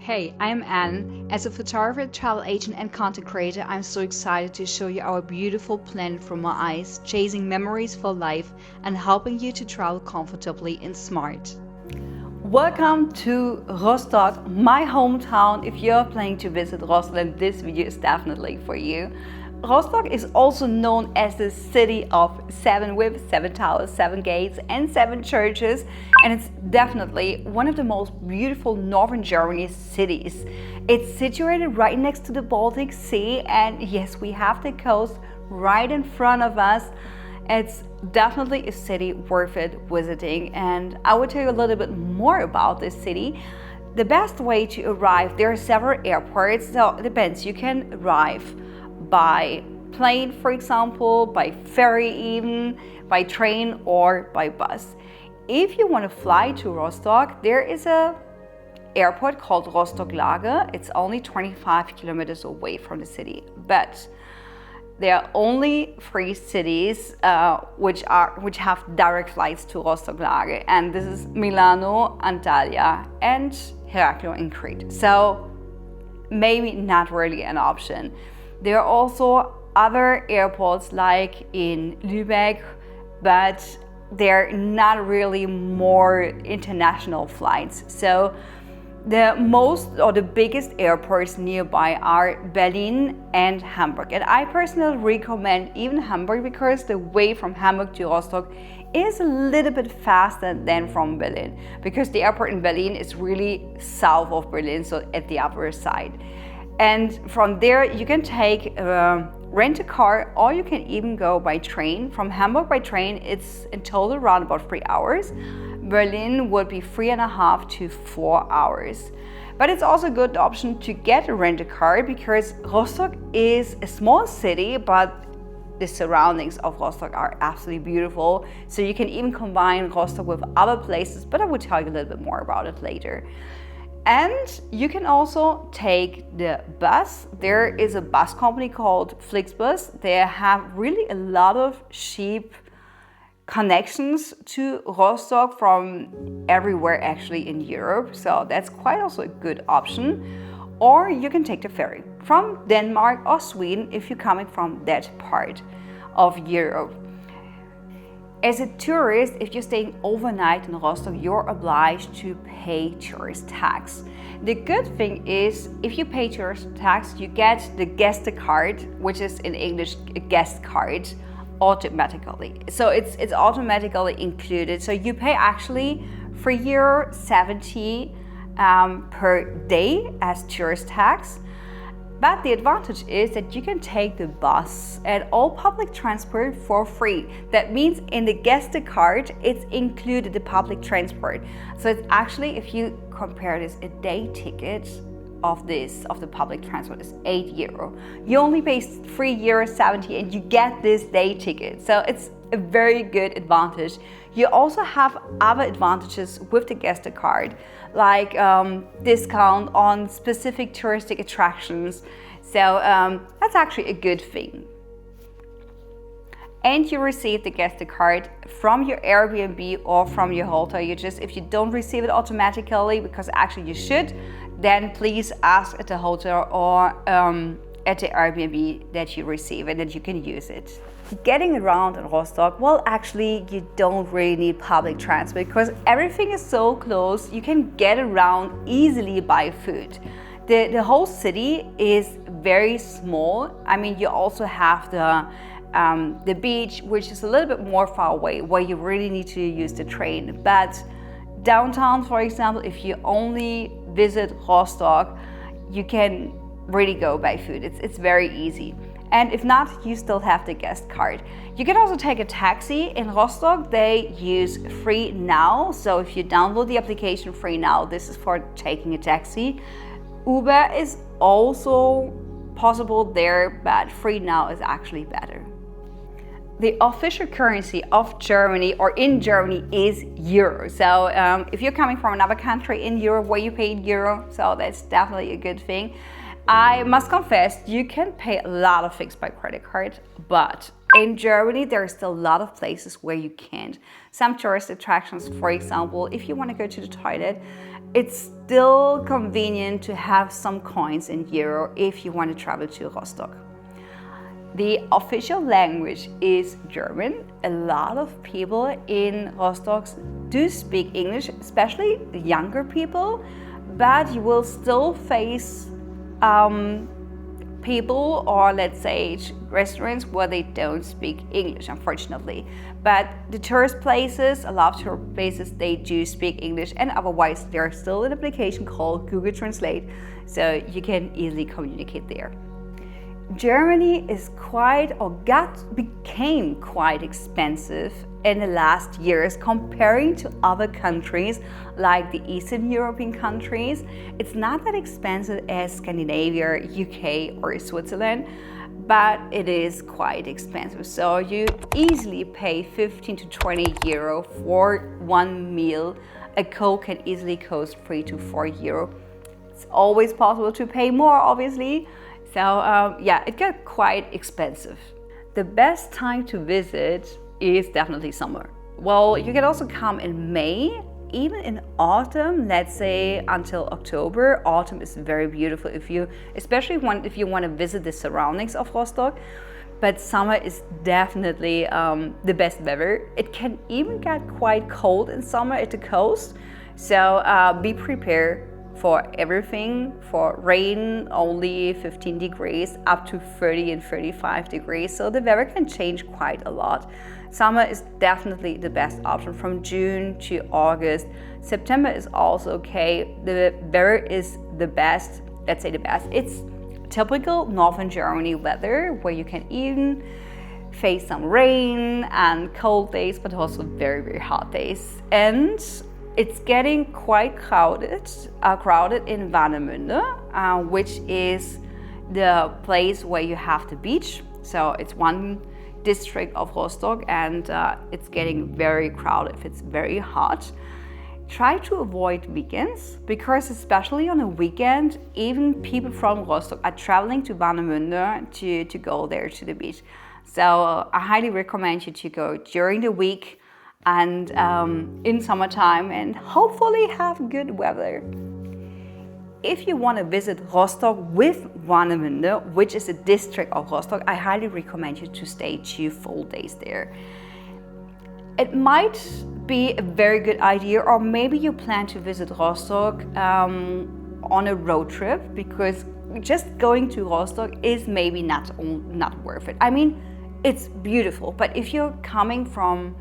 Hey, I'm Anne. As a photographer, travel agent, and content creator, I'm so excited to show you our beautiful planet from our eyes, chasing memories for life, and helping you to travel comfortably and smart. Welcome to Rostock, my hometown. If you're planning to visit Rostock, then this video is definitely for you. Rostock is also known as the city of seven with 7 towers, 7 gates and 7 churches, and it's definitely one of the most beautiful northern Germany cities. It's situated right next to the Baltic Sea, and yes, we have the coast right in front of us. It's definitely a city worth it visiting, and I will tell you a little bit more about this city. The best way to arrive, there are several airports, so it depends. You can arrive by plane, for example, by ferry even, by train or by bus. If you want to fly to Rostock, there is a airport called Rostock Lage. It's only 25 kilometers away from the city, but there are only 3 cities which have direct flights to Rostock Lage, and this is Milano, Antalya, and Heraklion in Crete. So maybe not really an option. There are also other airports like in Lübeck, but they're not really more international flights. So the most or the biggest airports nearby are Berlin and Hamburg. And I personally recommend even Hamburg because the way from Hamburg to Rostock is a little bit faster than from Berlin, because the airport in Berlin is really south of Berlin, so at the other side. And from there you can take rent a car, or you can even go by train. From Hamburg by train, it's in total around about 3 hours. Berlin would be 3.5 to 4 hours. But it's also a good option to get a rent a car, because Rostock is a small city, but the surroundings of Rostock are absolutely beautiful. So you can even combine Rostock with other places, but I will tell you a little bit more about it later. And you can also take the bus. There is a bus company called Flixbus. They have really a lot of cheap connections to Rostock from everywhere actually in Europe. So that's quite also a good option. Or you can take the ferry from Denmark or Sweden if you're coming from that part of Europe. As a tourist, if you're staying overnight in Rostock, you're obliged to pay tourist tax. The good thing is, if you pay tourist tax, you get the guest card, which is in English a guest card, automatically. So it's automatically included. So you pay actually €3.70 per day as tourist tax. But the advantage is that you can take the bus and all public transport for free. That means in the guest card, it's included the public transport. So it's actually, if you compare this, a day ticket of the public transport is €8. You only pay €3.70 and you get this day ticket. So it's a very good advantage. You also have other advantages with the guest card, like discount on specific touristic attractions. So that's actually a good thing. And you receive the guest card from your Airbnb or from your hotel. If you don't receive it automatically, because actually you should, then please ask at the hotel or at the Airbnb that you receive and that you can use it. Getting around in Rostock, well, actually you don't really need public transport because everything is so close. You can get around easily by foot. The whole city is very small. I mean, you also have the beach, which is a little bit more far away, where you really need to use the train. But downtown, for example, if you only visit Rostock, you can really go by foot. It's very easy. And if not, you still have the guest card. You can also take a taxi. In Rostock, they use Free Now. So if you download the application Free Now, this is for taking a taxi. Uber is also possible there, but Free Now is actually better. The official currency of Germany or in Germany is euro. So if you're coming from another country in Europe where you pay in euro, so that's definitely a good thing. I must confess, you can pay a lot of things by credit card, but In Germany, there are still a lot of places where you can't. Some tourist attractions, for example, if you want to go to the toilet, it's still convenient to have some coins in euro if you want to travel to Rostock. The official language is German. A lot of people in Rostock do speak English, especially the younger people, but you will still face people, or let's say restaurants where they don't speak English, unfortunately. But the tourist places, a lot of tourist places, they do speak English, and otherwise there's still an application called Google Translate, so you can easily communicate there. Germany is became quite expensive in the last years comparing to other countries like the Eastern European countries. It's not that expensive as Scandinavia, UK or Switzerland, but it is quite expensive. So you easily pay 15 to 20 euro for one meal. A Coke can easily cost 3 to 4 euro. It's always possible to pay more, obviously. So yeah, it got quite expensive. The best time to visit is definitely summer. Well, you can also come in May, even in autumn, let's say until October. Autumn is very beautiful especially if you want to visit the surroundings of Rostock. But summer is definitely the best weather. It can even get quite cold in summer at the coast. So be prepared for everything. For rain, only 15 degrees up to 30 and 35 degrees. So the weather can change quite a lot. Summer is definitely the best option from June to August. September is also okay. The weather is the best, let's say the best. It's typical northern Germany weather where you can even face some rain and cold days, but also very, very hot days. And it's getting quite crowded in Warnemünde, which is the place where you have the beach. So it's one district of Rostock, and it's getting very crowded if it's very hot. Try to avoid weekends, because especially on a weekend, even people from Rostock are traveling to Warnemünde to go there to the beach. So I highly recommend you to go during the week and in summertime, and hopefully have good weather. If you want to visit Rostock with Warnemünde, which is a district of Rostock, I highly recommend you to stay 2 full days there. It might be a very good idea, or maybe you plan to visit Rostock on a road trip, because just going to Rostock is maybe not worth it. I mean, it's beautiful, but if you're coming from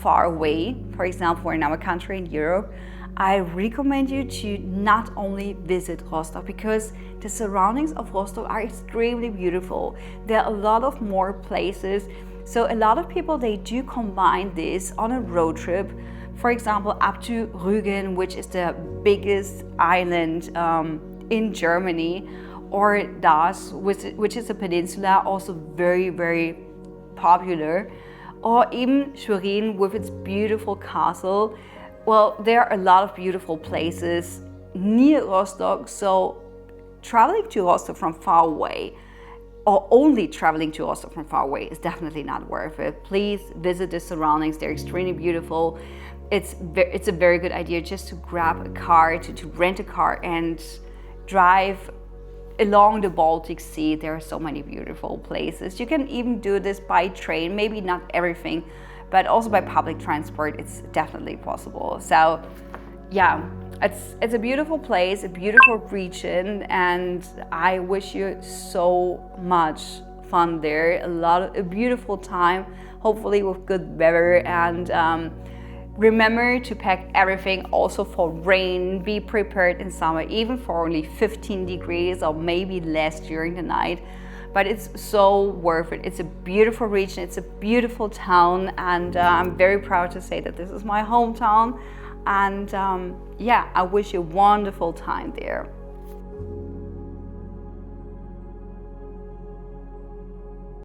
far away, for example, in our country in Europe, I recommend you to not only visit Rostock, because the surroundings of Rostock are extremely beautiful. There are a lot of more places. So a lot of people, they do combine this on a road trip, for example, up to Rügen, which is the biggest island in Germany, or Das, which is a peninsula, also very, very popular, or even Schwerin with its beautiful castle. Well, there are a lot of beautiful places near Rostock, so traveling to Rostock from far away, or only traveling to Rostock from far away, is definitely not worth it. Please visit the surroundings, they're extremely beautiful. It's a very good idea just to grab a car, to rent a car and drive along the Baltic Sea. There are so many beautiful places. You can even do this by train, maybe not everything, but also by public transport, it's definitely possible. So yeah, it's a beautiful place, a beautiful region, and I wish you so much fun there. A beautiful time, hopefully with good weather, and remember to pack everything also for rain. Be prepared in summer, even for only 15 degrees or maybe less during the night. But it's so worth it. It's a beautiful region, it's a beautiful town, and I'm very proud to say that this is my hometown. And yeah, I wish you a wonderful time there.